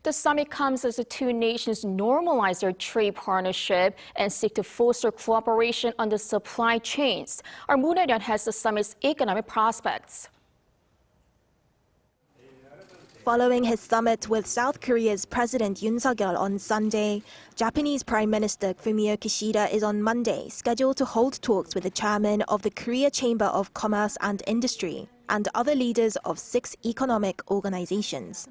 The summit comes as the two nations normalize their trade partnership and seek to foster cooperation on the supply chains. Our Moon Hye-ryeon has the summit's economic prospects. Following his summit with South Korea's President Yoon on Sunday, Japanese Prime Minister Fumio Kishida is on Monday scheduled to hold talks with the chairman of the Korea Chamber of Commerce and Industry and other leaders of 6 economic organizations.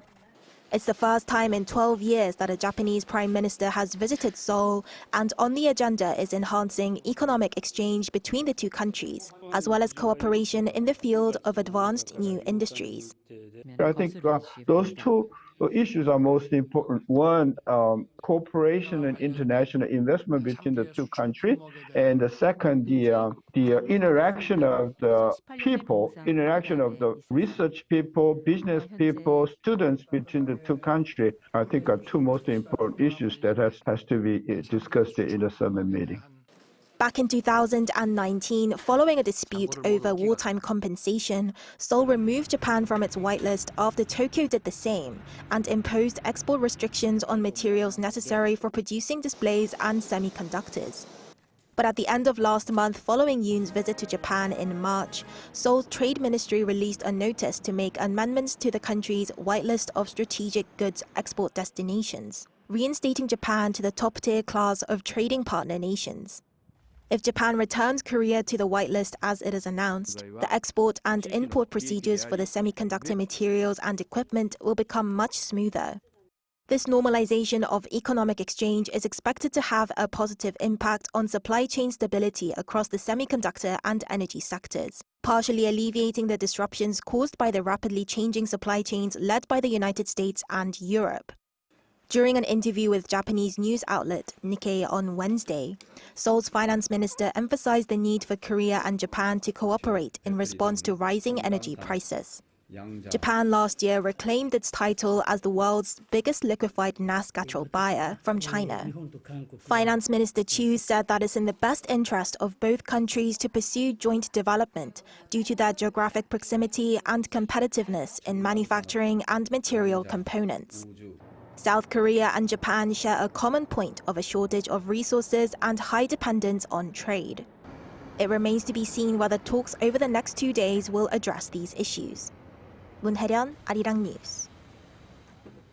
It's the first time in 12 years that a Japanese Prime Minister has visited Seoul, and on the agenda is enhancing economic exchange between the two countries, as well as cooperation in the field of advanced new industries. I think those two issues are most important. One, cooperation and international investment between the two countries, and the second, the interaction of the people, interaction of the research people, business people, students between the two countries. I think are two most important issues that has to be discussed in the summit meeting. Back in 2019, following a dispute over wartime compensation, Seoul removed Japan from its whitelist after Tokyo did the same and imposed export restrictions on materials necessary for producing displays and semiconductors. But at the end of last month, following Yoon's visit to Japan in March, Seoul's Trade Ministry released a notice to make amendments to the country's whitelist of strategic goods export destinations, reinstating Japan to the top-tier class of trading partner nations. If Japan returns Korea to the whitelist as it is announced, the export and import procedures for the semiconductor materials and equipment will become much smoother. This normalization of economic exchange is expected to have a positive impact on supply chain stability across the semiconductor and energy sectors, partially alleviating the disruptions caused by the rapidly changing supply chains led by the United States and Europe. During an interview with Japanese news outlet Nikkei on Wednesday, Seoul's finance minister emphasized the need for Korea and Japan to cooperate in response to rising energy prices. Japan last year reclaimed its title as the world's biggest liquefied gas buyer from China. Finance Minister Chu said that it's in the best interest of both countries to pursue joint development due to their geographic proximity and competitiveness in manufacturing and material components. South Korea and Japan share a common point of a shortage of resources and high dependence on trade. It remains to be seen whether talks over the next 2 days will address these issues. Moon Hye-ryeon, Arirang News.